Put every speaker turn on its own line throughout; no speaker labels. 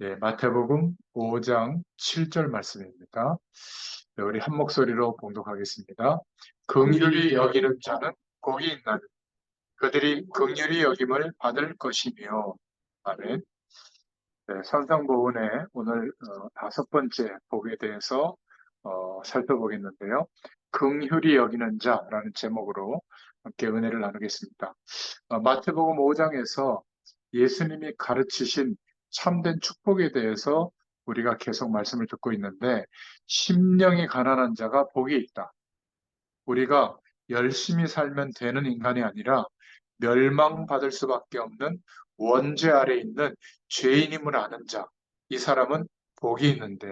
예, 마태복음 5장 7절 말씀입니다. 네, 우리 한 목소리로 봉독하겠습니다. 긍휼히 여기는 자는 복이 있나니 그들이 긍휼히 여김을 받을 것이며. 아멘. 네, 산상보훈의 오늘 다섯 번째 복에 대해서 살펴보겠는데요. 긍휼히 여기는 자라는 제목으로 함께 은혜를 나누겠습니다. 마태복음 5장에서 예수님이 가르치신 참된 축복에 대해서 우리가 계속 말씀을 듣고 있는데, 심령이 가난한 자가 복이 있다. 우리가 열심히 살면 되는 인간이 아니라 멸망받을 수밖에 없는 원죄 아래 있는 죄인임을 아는 자, 이 사람은 복이 있는데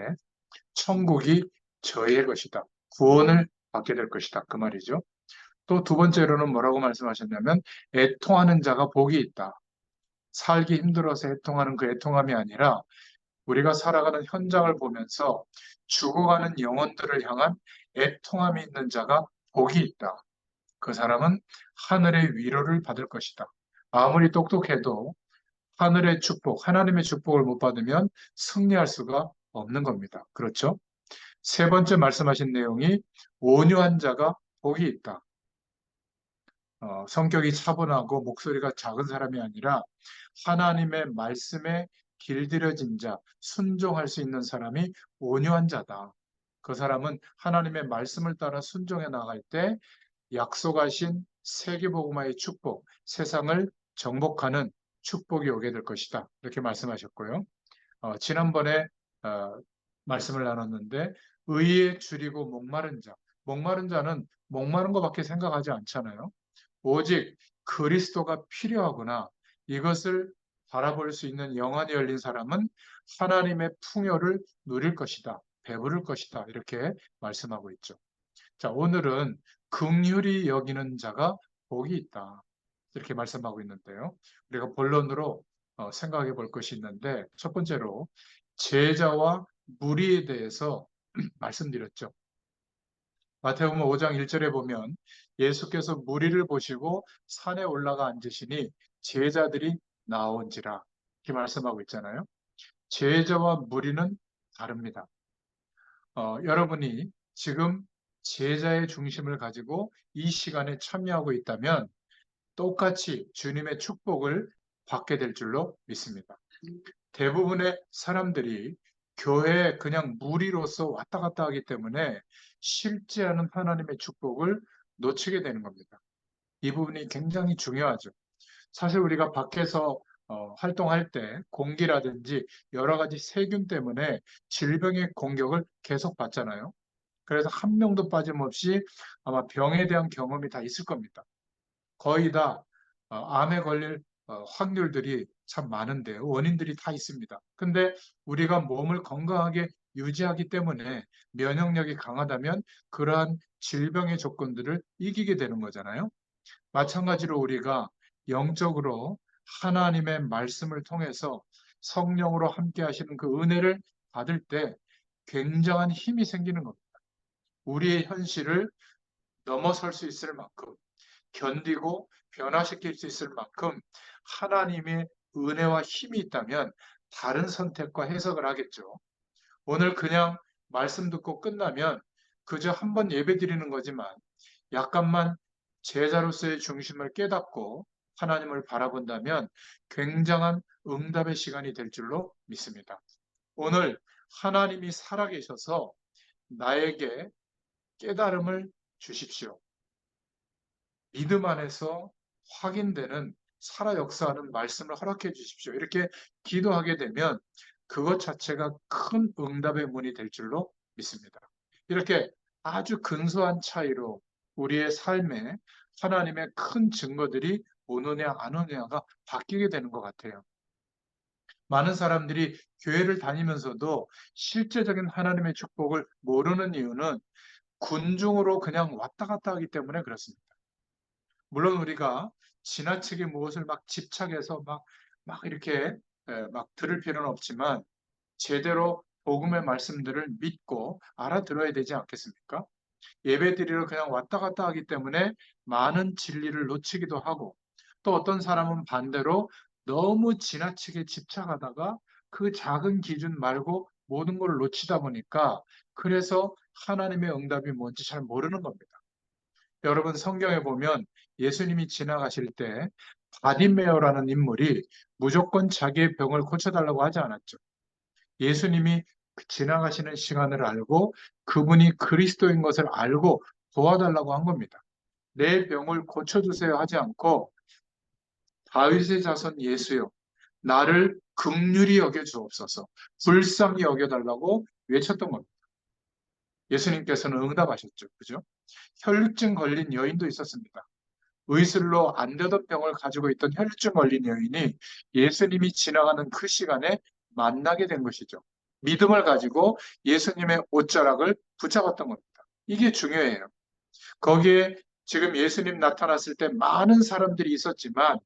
천국이 저의 것이다. 구원을 받게 될 것이다. 그 말이죠. 또 두 번째로는 뭐라고 말씀하셨냐면, 애통하는 자가 복이 있다. 살기 힘들어서 애통하는 그 애통함이 아니라 우리가 살아가는 현장을 보면서 죽어가는 영혼들을 향한 애통함이 있는 자가 복이 있다. 그 사람은 하늘의 위로를 받을 것이다. 아무리 똑똑해도 하늘의 축복, 하나님의 축복을 못 받으면 승리할 수가 없는 겁니다. 그렇죠? 세 번째 말씀하신 내용이 온유한 자가 복이 있다. 성격이 차분하고 목소리가 작은 사람이 아니라 하나님의 말씀에 길들여진 자, 순종할 수 있는 사람이 온유한 자다. 그 사람은 하나님의 말씀을 따라 순종해 나갈 때 약속하신 세계복음화의 축복, 세상을 정복하는 축복이 오게 될 것이다. 이렇게 말씀하셨고요. 지난번에 어, 말씀을 나눴는데, 의에 줄이고 목마른 자. 목마른 자는 목마른 것밖에 생각하지 않잖아요. 오직 그리스도가 필요하구나. 이것을 바라볼 수 있는 영안이 열린 사람은 하나님의 풍요를 누릴 것이다. 배부를 것이다. 이렇게 말씀하고 있죠. 자, 오늘은 긍휼히 여기는 자가 복이 있다. 이렇게 말씀하고 있는데요. 우리가 본론으로 생각해 볼 것이 있는데, 첫 번째로 제자와 무리에 대해서 말씀드렸죠. 마태복음 5장 1절에 보면 예수께서 무리를 보시고 산에 올라가 앉으시니 제자들이 나온지라, 이렇게 말씀하고 있잖아요. 제자와 무리는 다릅니다. 여러분이 지금 제자의 중심을 가지고 이 시간에 참여하고 있다면 똑같이 주님의 축복을 받게 될 줄로 믿습니다. 대부분의 사람들이 교회에 그냥 무리로서 왔다 갔다 하기 때문에 쉽지 않은 하나님의 축복을 놓치게 되는 겁니다. 이 부분이 굉장히 중요하죠. 사실 우리가 밖에서 활동할 때 공기라든지 여러 가지 세균 때문에 질병의 공격을 계속 받잖아요. 그래서 한 명도 빠짐없이 아마 병에 대한 경험이 다 있을 겁니다. 거의 다 암에 걸릴 확률들이 참 많은데 원인들이 다 있습니다. 근데 우리가 몸을 건강하게 유지하기 때문에 면역력이 강하다면 그러한 질병의 조건들을 이기게 되는 거잖아요. 마찬가지로 우리가 영적으로 하나님의 말씀을 통해서 성령으로 함께 하시는 그 은혜를 받을 때 굉장한 힘이 생기는 겁니다. 우리의 현실을 넘어설 수 있을 만큼, 견디고 변화시킬 수 있을 만큼 하나님의 은혜와 힘이 있다면 다른 선택과 해석을 하겠죠. 오늘 그냥 말씀 듣고 끝나면 그저 한 번 예배 드리는 거지만 약간만 제자로서의 중심을 깨닫고 하나님을 바라본다면 굉장한 응답의 시간이 될 줄로 믿습니다. 오늘 하나님이 살아계셔서 나에게 깨달음을 주십시오. 믿음 안에서 확인되는 살아 역사하는 말씀을 허락해 주십시오. 이렇게 기도하게 되면 그것 자체가 큰 응답의 문이 될 줄로 믿습니다. 이렇게 아주 근소한 차이로 우리의 삶에 하나님의 큰 증거들이 오느냐 안 오느냐가 바뀌게 되는 것 같아요. 많은 사람들이 교회를 다니면서도 실제적인 하나님의 축복을 모르는 이유는 군중으로 그냥 왔다 갔다 하기 때문에 그렇습니다. 물론 우리가 지나치게 무엇을 막 집착해서 막 이렇게 막 들을 필요는 없지만 제대로 복음의 말씀들을 믿고 알아들어야 되지 않겠습니까? 예배드리러 그냥 왔다 갔다 하기 때문에 많은 진리를 놓치기도 하고, 또 어떤 사람은 반대로 너무 지나치게 집착하다가 그 작은 기준 말고 모든 걸 놓치다 보니까 그래서 하나님의 응답이 뭔지 잘 모르는 겁니다. 여러분 성경에 보면 예수님이 지나가실 때 바디메어라는 인물이 무조건 자기의 병을 고쳐달라고 하지 않았죠. 예수님이 지나가시는 시간을 알고 그분이 그리스도인 것을 알고 도와달라고 한 겁니다. 내 병을 고쳐주세요 하지 않고 다윗의 자손 예수여 나를 긍휼히 여겨 주옵소서 불쌍히 여겨달라고 외쳤던 겁니다. 예수님께서는 응답하셨죠. 그죠? 혈루증 걸린 여인도 있었습니다. 의술로 안 되던 병을 가지고 있던 혈루증 걸린 여인이 예수님이 지나가는 그 시간에 만나게 된 것이죠. 믿음을 가지고 예수님의 옷자락을 붙잡았던 겁니다. 이게 중요해요. 거기에 지금 예수님 나타났을 때 많은 사람들이 있었지만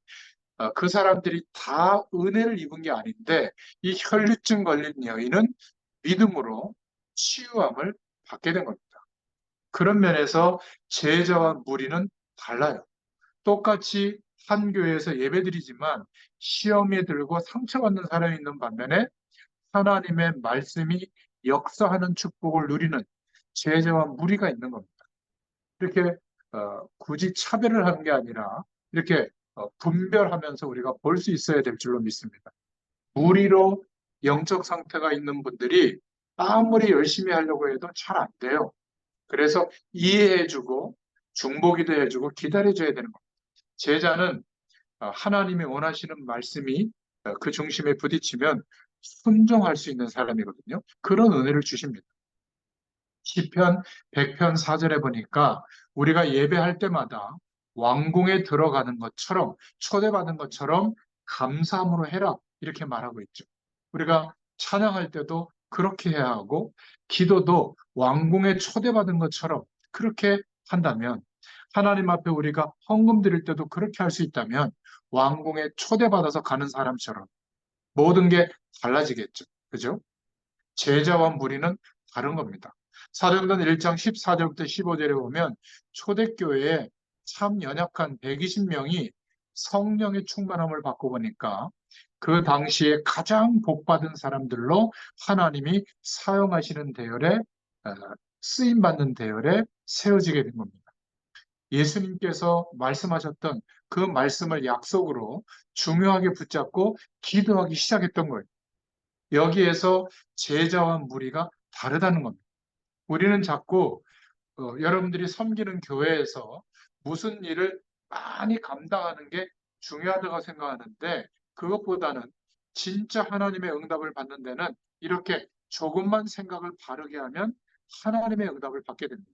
그 사람들이 다 은혜를 입은 게 아닌데 이 혈루증 걸린 여인은 믿음으로 치유함을 받게 된 겁니다. 그런 면에서 제자와 무리는 달라요. 똑같이 한 교회에서 예배드리지만 시험에 들고 상처받는 사람이 있는 반면에 하나님의 말씀이 역사하는 축복을 누리는 제자와 무리가 있는 겁니다. 이렇게 굳이 차별을 하는 게 아니라 이렇게 분별하면서 우리가 볼 수 있어야 될 줄로 믿습니다. 무리로 영적 상태가 있는 분들이 아무리 열심히 하려고 해도 잘 안 돼요. 그래서 이해해주고 중보기도 해주고 기다려줘야 되는 겁니다. 제자는 하나님이 원하시는 말씀이 그 중심에 부딪히면 순종할 수 있는 사람이거든요. 그런 은혜를 주십니다. 시편 100편 4절에 보니까 우리가 예배할 때마다 왕궁에 들어가는 것처럼 초대받은 것처럼 감사함으로 해라 이렇게 말하고 있죠. 우리가 찬양할 때도 그렇게 해야 하고 기도도 왕궁에 초대받은 것처럼 그렇게 한다면 하나님 앞에 우리가 헌금 드릴 때도 그렇게 할 수 있다면 왕궁에 초대받아서 가는 사람처럼 모든 게 달라지겠죠. 그죠? 제자와 무리는 다른 겁니다. 사도행전 1장 14절부터 15절에 보면 초대교회에 참 연약한 120명이 성령의 충만함을 받고 보니까 그 당시에 가장 복받은 사람들로 하나님이 사용하시는 대열에 쓰임받는 대열에 세워지게 된 겁니다. 예수님께서 말씀하셨던 그 말씀을 약속으로 중요하게 붙잡고 기도하기 시작했던 거예요. 여기에서 제자와 무리가 다르다는 겁니다. 우리는 자꾸 여러분들이 섬기는 교회에서 무슨 일을 많이 감당하는 게 중요하다고 생각하는데 그것보다는 진짜 하나님의 응답을 받는 데는 이렇게 조금만 생각을 바르게 하면 하나님의 응답을 받게 됩니다.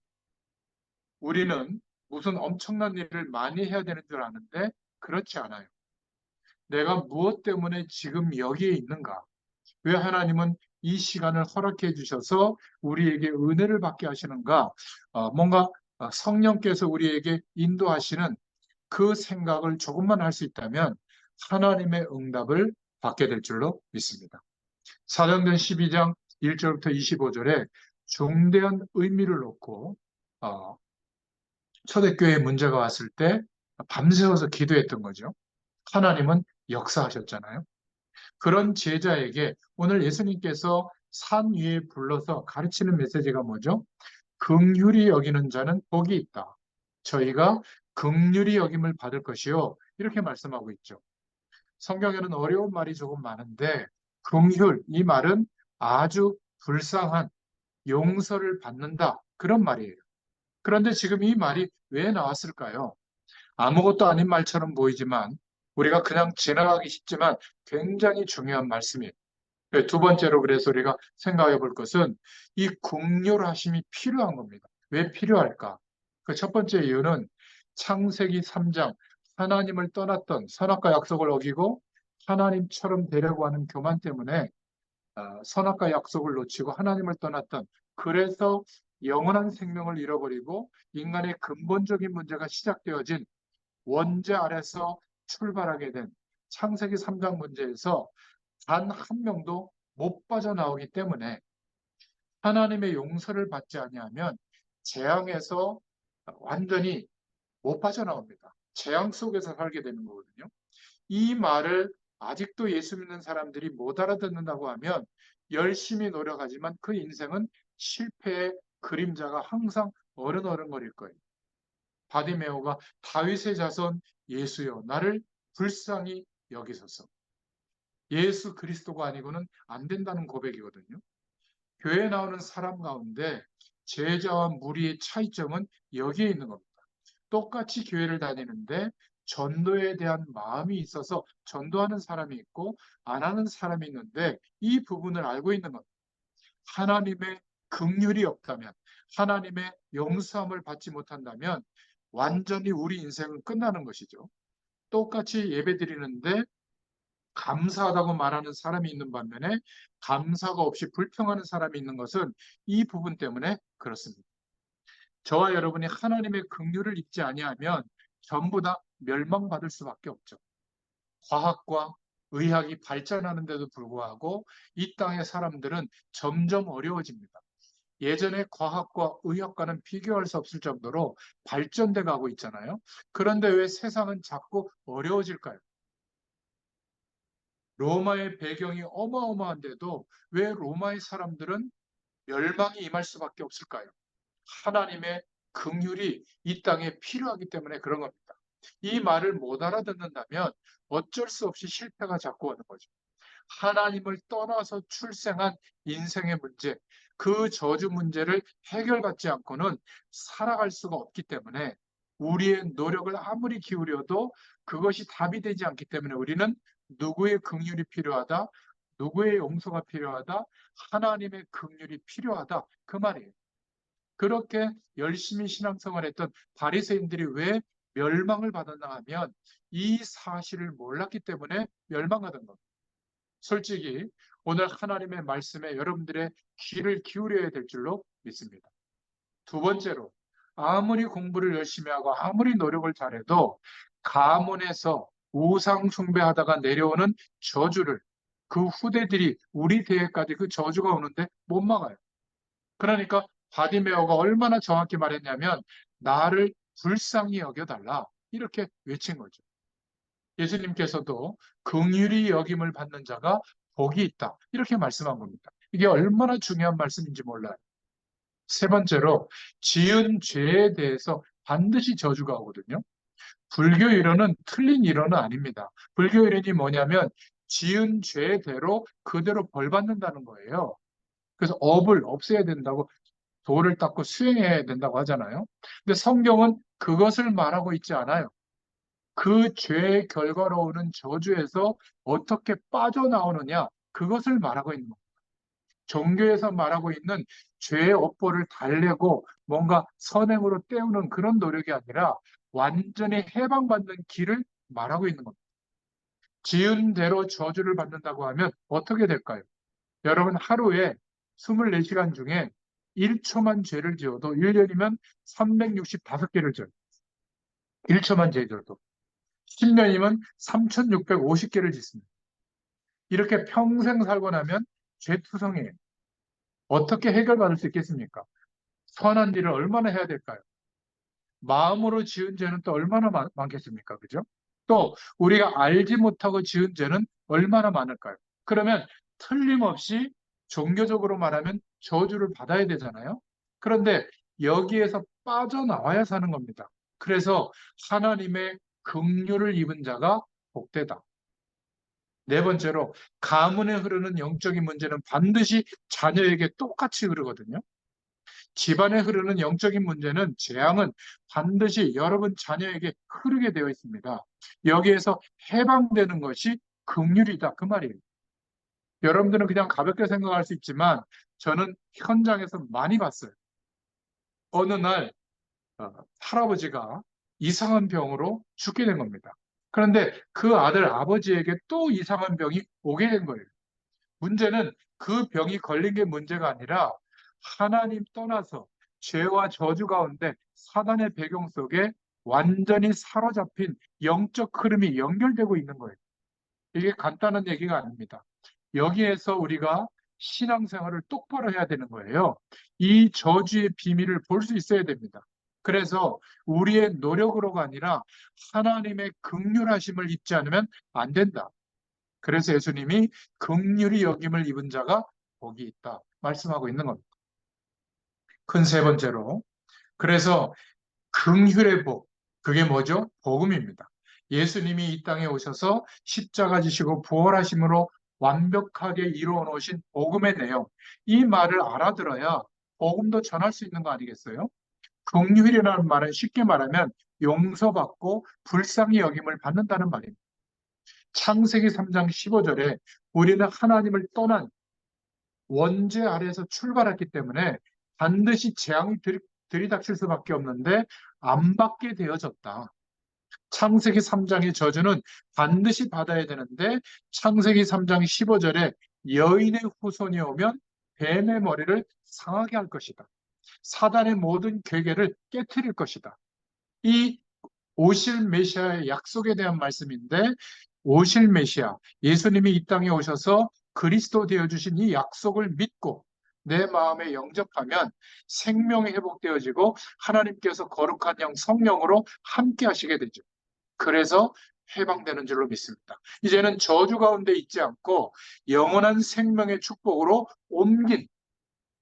우리는 무슨 엄청난 일을 많이 해야 되는 줄 아는데 그렇지 않아요. 내가 무엇 때문에 지금 여기에 있는가? 왜 하나님은 이 시간을 허락해 주셔서 우리에게 은혜를 받게 하시는가? 뭔가 성령께서 우리에게 인도하시는 그 생각을 조금만 할 수 있다면 하나님의 응답을 받게 될 줄로 믿습니다. 사도행전 12장 1절부터 25절에 중대한 의미를 놓고 초대교회에 문제가 왔을 때 밤새워서 기도했던 거죠. 하나님은 역사하셨잖아요. 그런 제자에게 오늘 예수님께서 산 위에 불러서 가르치는 메시지가 뭐죠? 긍휼히 여기는 자는 복이 있다. 저희가 긍휼히 여김을 받을 것이요. 이렇게 말씀하고 있죠. 성경에는 어려운 말이 조금 많은데 긍휼 이 말은 아주 불쌍한 용서를 받는다. 그런 말이에요. 그런데 지금 이 말이 왜 나왔을까요? 아무것도 아닌 말처럼 보이지만 우리가 그냥 지나가기 쉽지만 굉장히 중요한 말씀이에요. 두 번째로 그래서 우리가 생각해 볼 것은 이 긍휼하심이 필요한 겁니다. 왜 필요할까? 그 첫 번째 이유는 창세기 3장 하나님을 떠났던 선악과 약속을 어기고 하나님처럼 되려고 하는 교만 때문에 선악과 약속을 놓치고 하나님을 떠났던 그래서 영원한 생명을 잃어버리고 인간의 근본적인 문제가 시작되어진 원죄 아래서 출발하게 된 창세기 3장 문제에서 단 한 명도 못 빠져나오기 때문에 하나님의 용서를 받지 아니하면 재앙에서 완전히 못 빠져나옵니다. 재앙 속에서 살게 되는 거거든요. 이 말을 아직도 예수 믿는 사람들이 못 알아듣는다고 하면 열심히 노력하지만 그 인생은 실패의 그림자가 항상 어른어른거릴 거예요. 바디메오가 다윗의 자손 예수여 나를 불쌍히 여기소서. 예수 그리스도가 아니고는 안 된다는 고백이거든요. 교회에 나오는 사람 가운데 제자와 무리의 차이점은 여기에 있는 겁니다. 똑같이 교회를 다니는데 전도에 대한 마음이 있어서 전도하는 사람이 있고 안 하는 사람이 있는데 이 부분을 알고 있는 겁니다. 하나님의 긍휼이 없다면, 하나님의 용서함을 받지 못한다면 완전히 우리 인생은 끝나는 것이죠. 똑같이 예배드리는데 감사하다고 말하는 사람이 있는 반면에 감사가 없이 불평하는 사람이 있는 것은 이 부분 때문에 그렇습니다. 저와 여러분이 하나님의 긍휼을 입지 아니하면 전부 다 멸망받을 수밖에 없죠. 과학과 의학이 발전하는데도 불구하고 이 땅의 사람들은 점점 어려워집니다. 예전에 과학과 의학과는 비교할 수 없을 정도로 발전돼 가고 있잖아요. 그런데 왜 세상은 자꾸 어려워질까요? 로마의 배경이 어마어마한데도 왜 로마의 사람들은 멸망이 임할 수밖에 없을까요? 하나님의 긍휼이 이 땅에 필요하기 때문에 그런 겁니다. 이 말을 못 알아듣는다면 어쩔 수 없이 실패가 자꾸 오는 거죠. 하나님을 떠나서 출생한 인생의 문제, 그 저주 문제를 해결받지 않고는 살아갈 수가 없기 때문에 우리의 노력을 아무리 기울여도 그것이 답이 되지 않기 때문에 우리는 누구의 긍휼이 필요하다, 누구의 용서가 필요하다, 하나님의 긍휼이 필요하다 그 말이에요. 그렇게 열심히 신앙생활 했던 바리새인들이 왜 멸망을 받았나 하면 이 사실을 몰랐기 때문에 멸망하던 겁니다. 솔직히 오늘 하나님의 말씀에 여러분들의 귀를 기울여야 될 줄로 믿습니다. 두 번째로 아무리 공부를 열심히 하고 아무리 노력을 잘해도 가문에서 우상 숭배하다가 내려오는 저주를 그 후대들이 우리 대에까지 그 저주가 오는데 못 막아요. 그러니까 바디메어가 얼마나 정확히 말했냐면 나를 불쌍히 여겨달라 이렇게 외친 거죠. 예수님께서도 긍휼히 여김을 받는 자가 복이 있다 이렇게 말씀한 겁니다. 이게 얼마나 중요한 말씀인지 몰라요. 세 번째로 지은 죄에 대해서 반드시 저주가 오거든요. 불교 이론은 틀린 이론은 아닙니다. 불교 이론이 뭐냐면 지은 죄대로 그대로 벌 받는다는 거예요. 그래서 업을 없애야 된다고 도를 닦고 수행해야 된다고 하잖아요. 근데 성경은 그것을 말하고 있지 않아요. 그 죄의 결과로 오는 저주에서 어떻게 빠져나오느냐, 그것을 말하고 있는 겁니다. 종교에서 말하고 있는 죄의 업보를 달래고 뭔가 선행으로 때우는 그런 노력이 아니라 완전히 해방받는 길을 말하고 있는 겁니다. 지은 대로 저주를 받는다고 하면 어떻게 될까요? 여러분 하루에 24시간 중에 1초만 죄를 지어도 1년이면 365개를 져요. 1초만 죄 지어도. 10년이면 3,650개를 짓습니다. 이렇게 평생 살고 나면 죄투성이에요. 어떻게 해결받을 수 있겠습니까? 선한 일을 얼마나 해야 될까요? 마음으로 지은 죄는 또 얼마나 많겠습니까? 그죠? 또 우리가 알지 못하고 지은 죄는 얼마나 많을까요? 그러면 틀림없이 종교적으로 말하면 저주를 받아야 되잖아요. 그런데 여기에서 빠져나와야 사는 겁니다. 그래서 하나님의 긍휼을 입은 자가 복되다. 네 번째로 가문에 흐르는 영적인 문제는 반드시 자녀에게 똑같이 흐르거든요. 집안에 흐르는 영적인 문제는 재앙은 반드시 여러분 자녀에게 흐르게 되어 있습니다. 여기에서 해방되는 것이 긍휼이다 그 말이에요. 여러분들은 그냥 가볍게 생각할 수 있지만 저는 현장에서 많이 봤어요. 어느 날 할아버지가 이상한 병으로 죽게 된 겁니다. 그런데 그 아들 아버지에게 또 이상한 병이 오게 된 거예요. 문제는 그 병이 걸린 게 문제가 아니라 하나님 떠나서 죄와 저주 가운데 사단의 배경 속에 완전히 사로잡힌 영적 흐름이 연결되고 있는 거예요. 이게 간단한 얘기가 아닙니다. 여기에서 우리가 신앙생활을 똑바로 해야 되는 거예요. 이 저주의 비밀을 볼 수 있어야 됩니다. 그래서 우리의 노력으로가 아니라 하나님의 긍휼하심을 입지 않으면 안 된다. 그래서 예수님이 긍휼히 여김을 입은 자가 복이 있다 말씀하고 있는 겁니다. 큰 세 번째로, 그래서 긍휼의 복, 그게 뭐죠? 복음입니다. 예수님이 이 땅에 오셔서 십자가 지시고 부활하심으로 완벽하게 이루어 놓으신 복음의 내용, 이 말을 알아들어야 복음도 전할 수 있는 거 아니겠어요? 긍휼이라는 말은 쉽게 말하면 용서받고 불쌍히 여김을 받는다는 말입니다. 창세기 3장 15절에 우리는 하나님을 떠난 원죄 아래에서 출발했기 때문에 반드시 재앙이 들이닥칠 수밖에 없는데 안 받게 되어졌다. 창세기 3장의 저주는 반드시 받아야 되는데 창세기 3장 15절에 여인의 후손이 오면 뱀의 머리를 상하게 할 것이다. 사단의 모든 괴계를 깨트릴 것이다. 이 오실 메시아의 약속에 대한 말씀인데, 오실 메시아, 예수님이 이 땅에 오셔서 그리스도 되어주신 이 약속을 믿고 내 마음에 영접하면 생명이 회복되어지고 하나님께서 거룩한 영 성령으로 함께 하시게 되죠. 그래서 해방되는 줄로 믿습니다. 이제는 저주 가운데 있지 않고 영원한 생명의 축복으로 옮긴,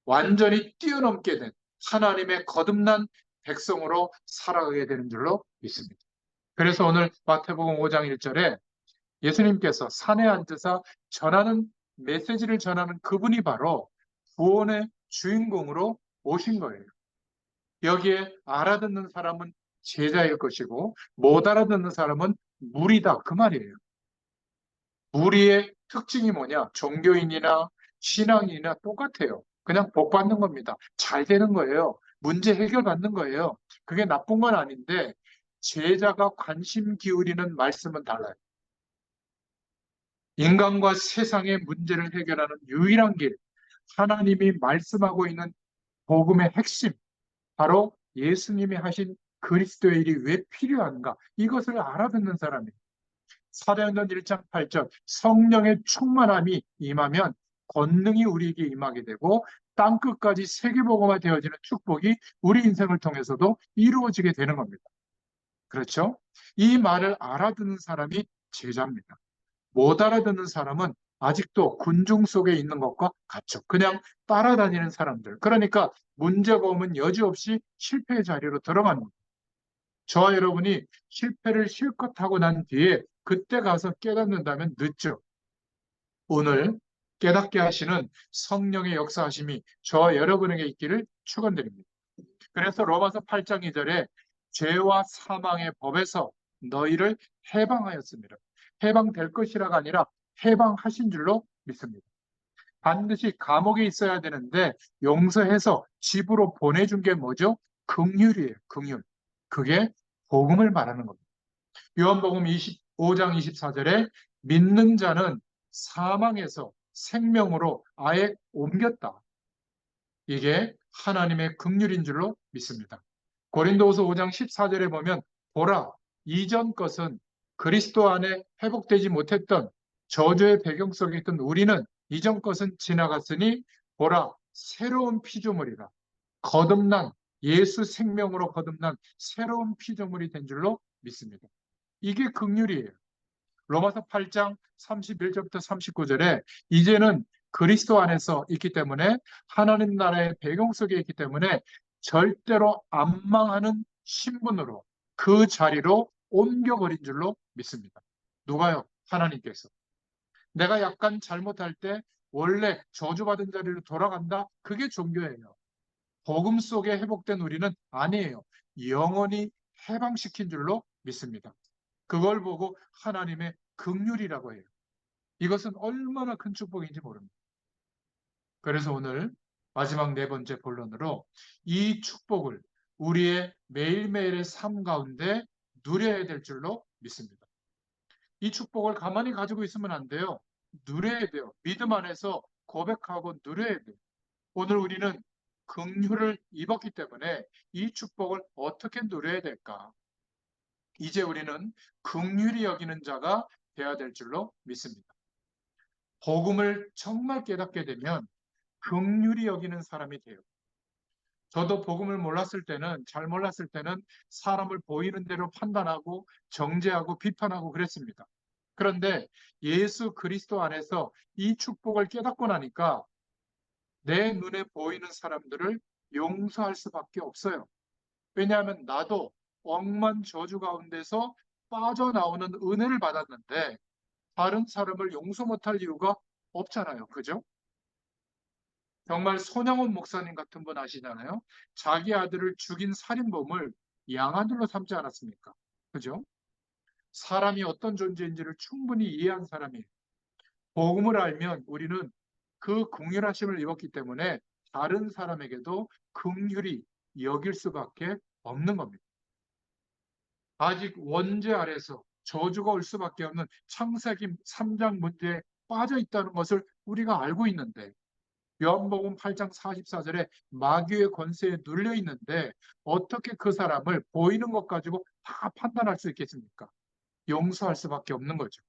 완전히 뛰어넘게 된 하나님의 거듭난 백성으로 살아가게 되는 줄로 믿습니다. 그래서 오늘 마태복음 5장 1절에 예수님께서 산에 앉으사 전하는, 메시지를 전하는 그분이 바로 구원의 주인공으로 오신 거예요. 여기에 알아듣는 사람은 제자일 것이고 못 알아듣는 사람은 무리다, 그 말이에요. 무리의 특징이 뭐냐? 종교인이나 신앙인이나 똑같아요. 그냥 복 받는 겁니다. 잘 되는 거예요. 문제 해결 받는 거예요. 그게 나쁜 건 아닌데 제자가 관심 기울이는 말씀은 달라요. 인간과 세상의 문제를 해결하는 유일한 길, 하나님이 말씀하고 있는 복음의 핵심, 바로 예수님이 하신 그리스도의 일이 왜 필요한가? 이것을 알아듣는 사람이에요. 사도행전 1장 8절, 성령의 충만함이 임하면 권능이 우리에게 임하게 되고 땅끝까지 세계복음화 되어지는 축복이 우리 인생을 통해서도 이루어지게 되는 겁니다. 그렇죠? 이 말을 알아듣는 사람이 제자입니다. 못 알아듣는 사람은 아직도 군중 속에 있는 것과 같죠. 그냥 따라다니는 사람들. 그러니까 문제가 오면 여지없이 실패의 자리로 들어가는 거예요. 저와 여러분이 실패를 실컷 하고 난 뒤에 그때 가서 깨닫는다면 늦죠. 오늘 깨닫게 하시는 성령의 역사하심이 저와 여러분에게 있기를 축원드립니다. 그래서 로마서 8장 2절에 죄와 사망의 법에서 너희를 해방하였습니다. 해방될 것이라가 아니라 해방하신 줄로 믿습니다. 반드시 감옥에 있어야 되는데 용서해서 집으로 보내준 게 뭐죠? 긍휼이에요. 긍휼. 그게 복음을 말하는 겁니다. 요한복음 25장 24절에 믿는 자는 사망에서 생명으로 아예 옮겼다. 이게 하나님의 긍휼인 줄로 믿습니다. 고린도후서 5장 14절에 보면 보라, 이전 것은 그리스도 안에 회복되지 못했던 저주의 배경 속에 있던 우리는 이전 것은 지나갔으니 보라, 새로운 피조물이라. 거듭난, 예수 생명으로 거듭난 새로운 피조물이 된 줄로 믿습니다. 이게 긍휼이에요. 로마서 8장 31절부터 39절에 이제는 그리스도 안에서 있기 때문에, 하나님 나라의 배경 속에 있기 때문에 절대로 안 망하는 신분으로 그 자리로 옮겨버린 줄로 믿습니다. 누가요? 하나님께서. 내가 약간 잘못할 때 원래 저주받은 자리로 돌아간다? 그게 종교예요. 복음 속에 회복된 우리는 아니에요. 영원히 해방시킨 줄로 믿습니다. 그걸 보고 하나님의 긍휼이라고 해요. 이것은 얼마나 큰 축복인지 모릅니다. 그래서 오늘 마지막 네 번째 본론으로 이 축복을 우리의 매일매일의 삶 가운데 누려야 될 줄로 믿습니다. 이 축복을 가만히 가지고 있으면 안 돼요. 누려야 돼요. 믿음 안에서 고백하고 누려야 돼요. 오늘 우리는 긍휼을 입었기 때문에 이 축복을 어떻게 누려야 될까? 이제 우리는 긍휼히 여기는 자가 되어야 될 줄로 믿습니다. 복음을 정말 깨닫게 되면 긍휼히 여기는 사람이 돼요. 저도 복음을 몰랐을 때는, 잘 몰랐을 때는 사람을 보이는 대로 판단하고 정죄하고 비판하고 그랬습니다. 그런데 예수 그리스도 안에서 이 축복을 깨닫고 나니까 내 눈에 보이는 사람들을 용서할 수밖에 없어요. 왜냐하면 나도 억만 저주 가운데서 빠져나오는 은혜를 받았는데 다른 사람을 용서 못할 이유가 없잖아요. 그죠? 정말 손양원 목사님 같은 분 아시잖아요. 자기 아들을 죽인 살인범을 양아들로 삼지 않았습니까? 그죠? 사람이 어떤 존재인지를 충분히 이해한 사람이에요. 복음을 알면 우리는 그 긍휼하심을 입었기 때문에 다른 사람에게도 긍휼히 여길 수밖에 없는 겁니다. 아직 원죄 아래서 저주가 올 수밖에 없는 창세기 3장 문제에 빠져 있다는 것을 우리가 알고 있는데 요한복음 8장 44절에 마귀의 권세에 눌려 있는데 어떻게 그 사람을 보이는 것 가지고 다 판단할 수 있겠습니까? 용서할 수밖에 없는 거죠.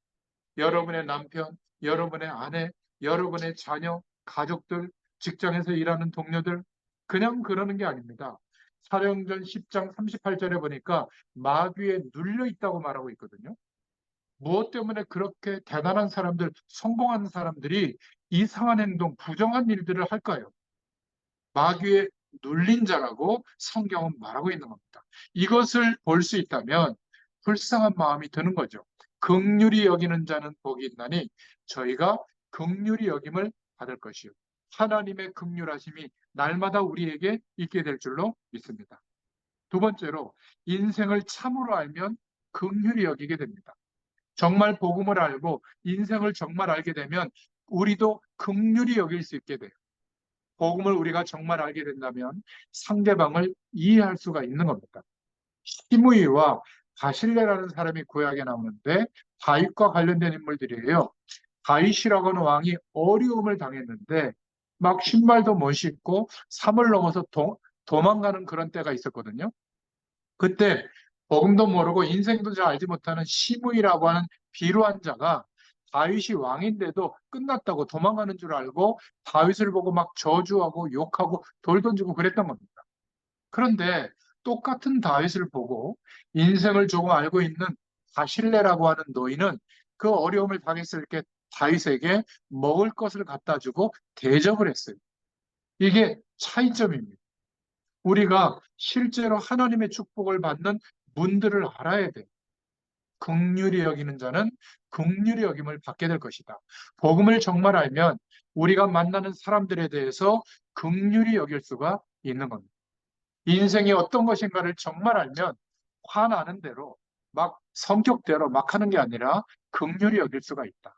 여러분의 남편, 여러분의 아내, 여러분의 자녀, 가족들, 직장에서 일하는 동료들, 그냥 그러는 게 아닙니다. 사도행전 10장 38절에 보니까 마귀에 눌려 있다고 말하고 있거든요. 무엇 때문에 그렇게 대단한 사람들, 성공한 사람들이 이상한 행동, 부정한 일들을 할까요? 마귀에 눌린 자라고 성경은 말하고 있는 겁니다. 이것을 볼 수 있다면 불쌍한 마음이 드는 거죠. 긍휼히 여기는 자는 복이 있나니 저희가 긍휼히 여김을 받을 것이요. 하나님의 긍휼하심이 날마다 우리에게 있게 될 줄로 믿습니다. 두 번째로 인생을 참으로 알면 긍휼히 여기게 됩니다. 정말 복음을 알고 인생을 정말 알게 되면 우리도 긍휼히 여길 수 있게 돼요. 복음을 우리가 정말 알게 된다면 상대방을 이해할 수가 있는 겁니다. 시므이와 바실레라는 사람이 구약에 나오는데 다윗과 관련된 인물들이에요. 다윗이라고 하는 왕이 어려움을 당했는데 막 신발도 못 신고 산을 넘어서 도망가는 그런 때가 있었거든요. 그때 복음도 모르고 인생도 잘 알지 못하는 시므이라고 하는 비루한 자가 다윗이 왕인데도 끝났다고 도망가는 줄 알고 다윗을 보고 막 저주하고 욕하고 돌 던지고 그랬던 겁니다. 그런데 똑같은 다윗을 보고 인생을 조금 알고 있는 바실레라고 하는 노인은 그 어려움을 당했을 때 다윗에게 먹을 것을 갖다 주고 대접을 했어요. 이게 차이점입니다. 우리가 실제로 하나님의 축복을 받는 문들을 알아야 돼. 긍휼히 여기는 자는 긍휼히 여김을 받게 될 것이다. 복음을 정말 알면 우리가 만나는 사람들에 대해서 긍휼히 여길 수가 있는 겁니다. 인생이 어떤 것인가를 정말 알면 화나는 대로 막 성격대로 막 하는 게 아니라 긍휼히 여길 수가 있다.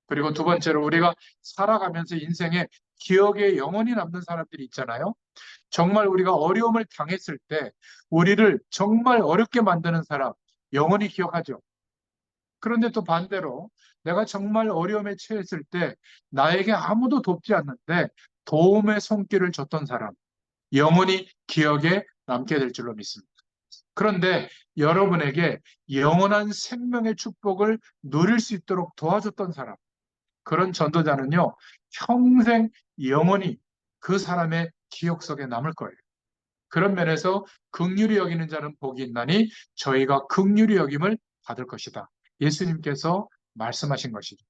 그리고 두 번째로 우리가 살아가면서 인생에 기억에 영원히 남는 사람들이 있잖아요. 정말 우리가 어려움을 당했을 때 우리를 정말 어렵게 만드는 사람 영원히 기억하죠. 그런데 또 반대로 내가 정말 어려움에 처했을 때 나에게 아무도 돕지 않는데 도움의 손길을 줬던 사람 영원히 기억에 남게 될 줄로 믿습니다. 그런데 여러분에게 영원한 생명의 축복을 누릴 수 있도록 도와줬던 사람 그런 전도자는요 평생 영원히 그 사람의 기억 속에 남을 거예요. 그런 면에서 긍휼히 여기는 자는 복이 있나니 저희가 긍휼히 여김을 받을 것이다. 예수님께서 말씀하신 것이죠.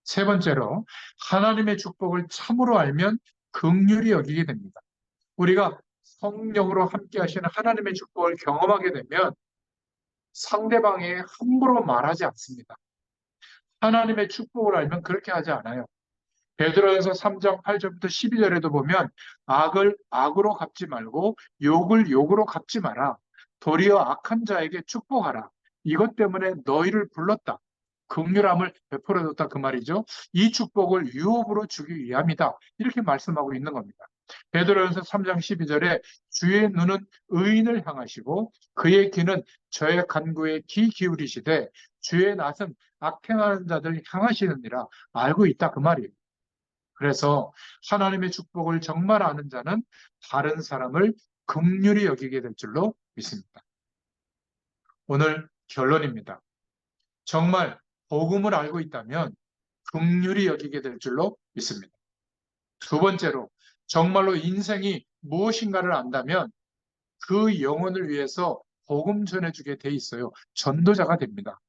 세 번째로 하나님의 축복을 참으로 알면 긍휼히 여기게 됩니다. 우리가 성령으로 함께 하시는 하나님의 축복을 경험하게 되면 상대방에 함부로 말하지 않습니다. 하나님의 축복을 알면 그렇게 하지 않아요. 베드로전서 3장 8절부터 12절에도 보면 악을 악으로 갚지 말고 욕을 욕으로 갚지 마라. 도리어 악한 자에게 축복하라. 이것 때문에 너희를 불렀다. 긍휼함을 베풀어줬다 그 말이죠. 이 축복을 유업으로 주기 위함이다. 이렇게 말씀하고 있는 겁니다. 베드로전서 3장 12절에 주의 눈은 의인을 향하시고 그의 귀는 저의 간구에 귀 기울이시되 주의 낯은 악행하는 자들 향하시느니라 알고 있다 그 말이에요. 그래서 하나님의 축복을 정말 아는 자는 다른 사람을 긍휼히 여기게 될 줄로 믿습니다. 오늘 결론입니다. 정말 복음을 알고 있다면 긍휼히 여기게 될 줄로 믿습니다. 두 번째로 정말로 인생이 무엇인가를 안다면 그 영혼을 위해서 복음 전해주게 돼 있어요. 전도자가 됩니다.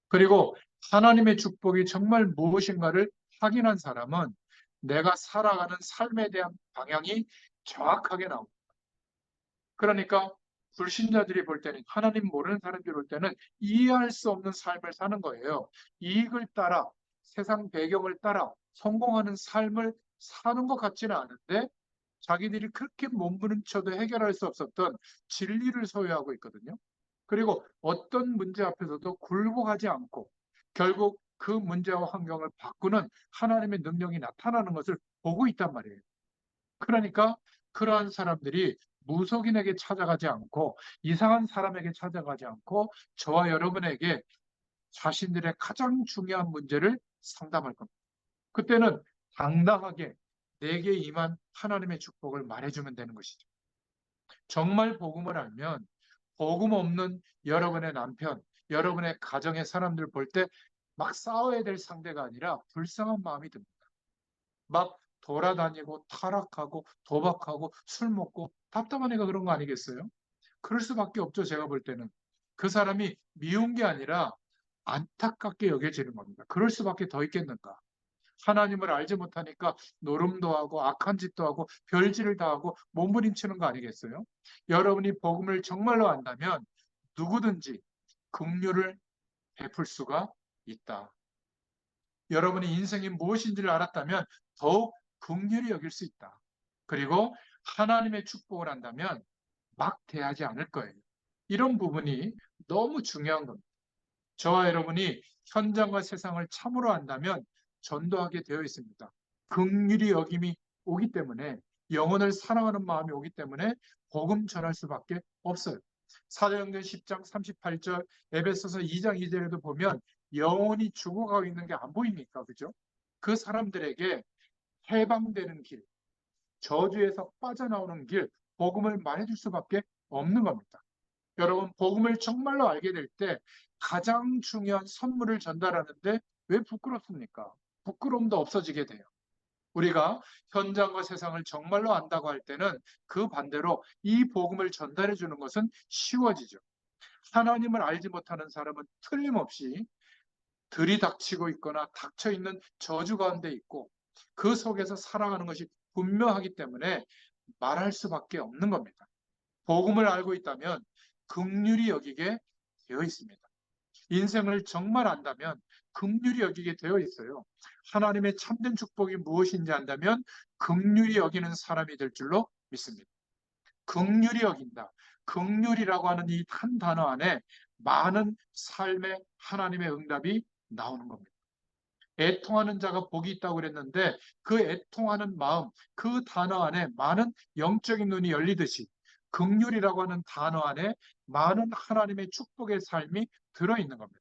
그리고 하나님의 축복이 정말 무엇인가를 확인한 사람은 내가 살아가는 삶에 대한 방향이 정확하게 나옵니다. 그러니까 불신자들이 볼 때는, 하나님 모르는 사람들이 볼 때는 이해할 수 없는 삶을 사는 거예요. 이익을 따라, 세상 배경을 따라 성공하는 삶을 사는 것 같지는 않은데 자기들이 그렇게 몸부림쳐도 해결할 수 없었던 진리를 소유하고 있거든요. 그리고 어떤 문제 앞에서도 굴복하지 않고 결국 그 문제와 환경을 바꾸는 하나님의 능력이 나타나는 것을 보고 있단 말이에요. 그러니까 그러한 사람들이 무속인에게 찾아가지 않고 이상한 사람에게 찾아가지 않고 저와 여러분에게 자신들의 가장 중요한 문제를 상담할 겁니다. 그때는 당당하게 내게 임한 하나님의 축복을 말해주면 되는 것이죠. 정말 복음을 알면 복음 없는 여러분의 남편, 여러분의 가정의 사람들 볼 때 막 싸워야 될 상대가 아니라 불쌍한 마음이 듭니다. 막 돌아다니고 타락하고 도박하고 술 먹고 답답한 애가 그런 거 아니겠어요? 그럴 수밖에 없죠. 제가 볼 때는. 그 사람이 미운 게 아니라 안타깝게 여겨지는 겁니다. 그럴 수밖에 더 있겠는가? 하나님을 알지 못하니까 노름도 하고 악한 짓도 하고 별짓을 다 하고 몸부림치는 거 아니겠어요? 여러분이 복음을 정말로 안다면 누구든지 긍휼을 베풀 수가 있다. 여러분이 인생이 무엇인지를 알았다면 더욱 긍휼히 여길 수 있다. 그리고 하나님의 축복을 한다면 막 대하지 않을 거예요. 이런 부분이 너무 중요한 겁니다. 저와 여러분이 현장과 세상을 참으로 안다면 전도하게 되어 있습니다. 긍휼히 여김이 오기 때문에, 영혼을 사랑하는 마음이 오기 때문에 복음 전할 수밖에 없어요. 사도행전 10장 38절, 에베소서 2장 2절에도 보면 영혼이 죽어가고 있는 게 안 보입니까? 그죠? 그 사람들에게 해방되는 길, 저주에서 빠져나오는 길, 복음을 말해줄 수밖에 없는 겁니다. 여러분, 복음을 정말로 알게 될 때 가장 중요한 선물을 전달하는데 왜 부끄럽습니까? 부끄러움도 없어지게 돼요. 우리가 현장과 세상을 정말로 안다고 할 때는 그 반대로 이 복음을 전달해 주는 것은 쉬워지죠. 하나님을 알지 못하는 사람은 틀림없이 들이닥치고 있거나 닥쳐 있는 저주 가운데 있고 그 속에서 살아가는 것이 분명하기 때문에 말할 수밖에 없는 겁니다. 복음을 알고 있다면 긍휼히 여기게 되어 있습니다. 인생을 정말 안다면 긍휼히 여기게 되어 있어요. 하나님의 참된 축복이 무엇인지 안다면 긍휼히 여기는 사람이 될 줄로 믿습니다. 긍휼히 여긴다. 긍휼이라고 하는 이 한 단어 안에 많은 삶의 하나님의 응답이 나오는 겁니다. 애통하는 자가 복이 있다고 그랬는데 그 애통하는 마음, 그 단어 안에 많은 영적인 눈이 열리듯이 긍휼이라고 하는 단어 안에 많은 하나님의 축복의 삶이 들어있는 겁니다.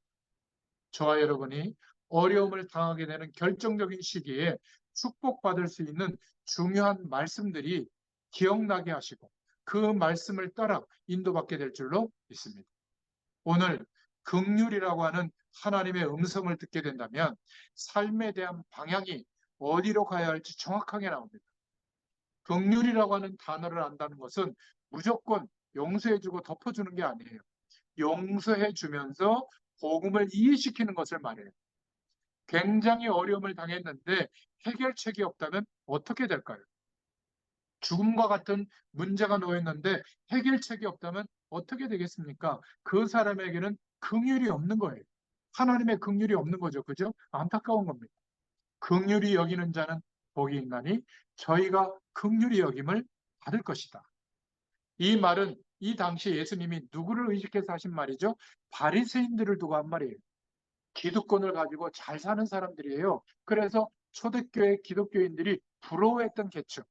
저와 여러분이 어려움을 당하게 되는 결정적인 시기에 축복받을 수 있는 중요한 말씀들이 기억나게 하시고 그 말씀을 따라 인도받게 될 줄로 믿습니다. 오늘 긍휼이라고 하는 하나님의 음성을 듣게 된다면 삶에 대한 방향이 어디로 가야 할지 정확하게 나옵니다. 긍휼이라고 하는 단어를 안다는 것은 무조건 용서해주고 덮어주는 게 아니에요. 용서해주면서 복음을 이해시키는 것을 말해요. 굉장히 어려움을 당했는데 해결책이 없다면 어떻게 될까요? 죽음과 같은 문제가 놓였는데 해결책이 없다면 어떻게 되겠습니까? 그 사람에게는 긍휼이 없는 거예요. 하나님의 긍휼이 없는 거죠. 그죠? 안타까운 겁니다. 긍휼히 여기는 자는 복이 있나니 저희가 긍휼히 여김을 받을 것이다. 이 말은 이 당시 예수님이 누구를 의식해서 하신 말이죠? 바리새인들을 두고 한 말이에요. 기득권을 가지고 잘 사는 사람들이에요. 그래서 초대교회 기독교인들이 부러워했던 계층.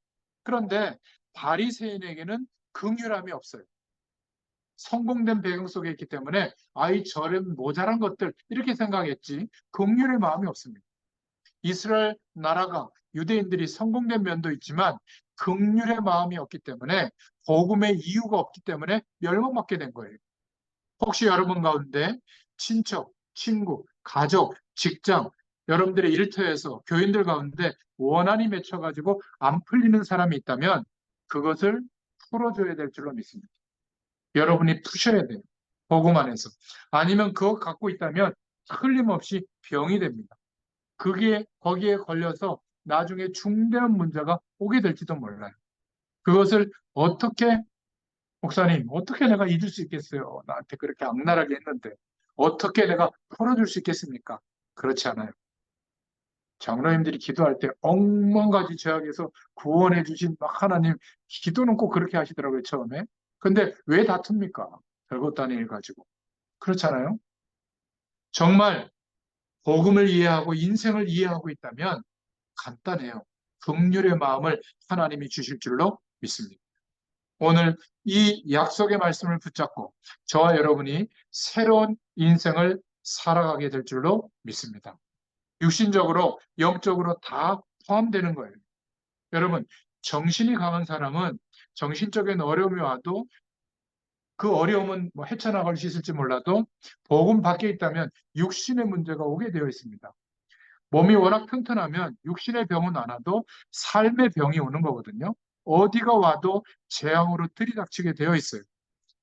그런데 바리새인에게는 긍휼함이 없어요. 성공된 배경 속에 있기 때문에 아이 저런 모자란 것들 이렇게 생각했지 긍휼의 마음이 없습니다. 이스라엘 나라가 유대인들이 성공된 면도 있지만 긍휼의 마음이 없기 때문에 복음의 이유가 없기 때문에 멸망받게 된 거예요. 혹시 여러분 가운데 친척, 친구, 가족, 직장, 여러분들의 일터에서 교인들 가운데 원한이 맺혀가지고 안 풀리는 사람이 있다면 그것을 풀어줘야 될 줄로 믿습니다. 여러분이 푸셔야 돼요. 복음 안에서. 아니면 그거 갖고 있다면 틀림없이 병이 됩니다. 거기에 걸려서 나중에 중대한 문제가 오게 될지도 몰라요. 그것을 어떻게, 목사님, 어떻게 내가 잊을 수 있겠어요? 나한테 그렇게 악랄하게 했는데. 어떻게 내가 풀어줄 수 있겠습니까? 그렇지 않아요. 장로님들이 기도할 때 억만 가지 죄악에서 구원해 주신 하나님, 기도는 꼭 그렇게 하시더라고요, 처음에. 근데 왜 다툽니까? 별것도 아닌 일 가지고. 그렇잖아요. 정말 복음을 이해하고 인생을 이해하고 있다면 간단해요. 긍휼의 마음을 하나님이 주실 줄로 믿습니다. 오늘 이 약속의 말씀을 붙잡고 저와 여러분이 새로운 인생을 살아가게 될 줄로 믿습니다. 육신적으로, 영적으로 다 포함되는 거예요. 여러분, 정신이 강한 사람은 정신적인 어려움이 와도 그 어려움은 뭐 헤쳐나갈 수 있을지 몰라도 복음 밖에 있다면 육신의 문제가 오게 되어 있습니다. 몸이 워낙 튼튼하면 육신의 병은 안 와도 삶의 병이 오는 거거든요. 어디가 와도 재앙으로 들이닥치게 되어 있어요.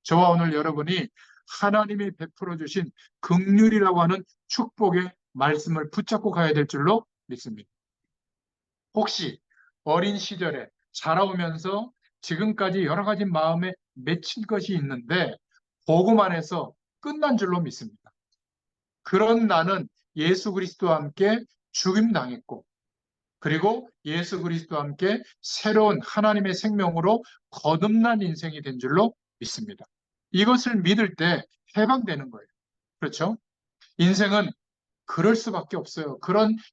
저와 오늘 여러분이 하나님이 베풀어 주신 긍휼이라고 하는 축복의 말씀을 붙잡고 가야 될 줄로 믿습니다. 혹시 어린 시절에 자라오면서 지금까지 여러 가지 마음에 맺힌 것이 있는데 복음 안에서 끝난 줄로 믿습니다. 그런 나는 예수 그리스도와 함께 죽임당했고 그리고 예수 그리스도와 함께 새로운 하나님의 생명으로 거듭난 인생이 된 줄로 믿습니다. 이것을 믿을 때 해방되는 거예요. 그렇죠? 인생은 그럴 수밖에 없어요.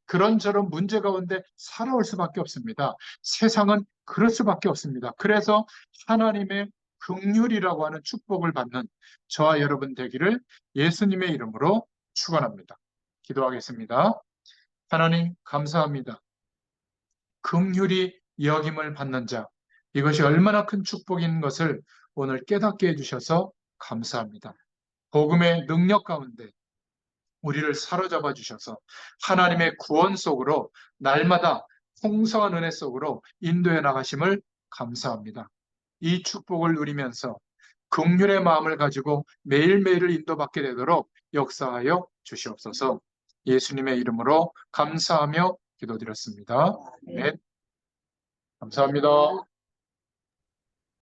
그런저런 문제 가운데 살아올 수밖에 없습니다. 세상은 그럴 수밖에 없습니다. 그래서 하나님의 긍휼이라고 하는 축복을 받는 저와 여러분 되기를 예수님의 이름으로 축원합니다. 기도하겠습니다. 하나님 감사합니다. 긍휼이 여김을 받는 자, 이것이 얼마나 큰 축복인 것을 오늘 깨닫게 해주셔서 감사합니다. 복음의 능력 가운데 우리를 사로잡아 주셔서 하나님의 구원 속으로 날마다 풍성한 은혜 속으로 인도해 나가심을 감사합니다. 이 축복을 누리면서 긍휼의 마음을 가지고 매일매일을 인도받게 되도록 역사하여 주시옵소서. 예수님의 이름으로 감사하며 기도드렸습니다. 네, 감사합니다.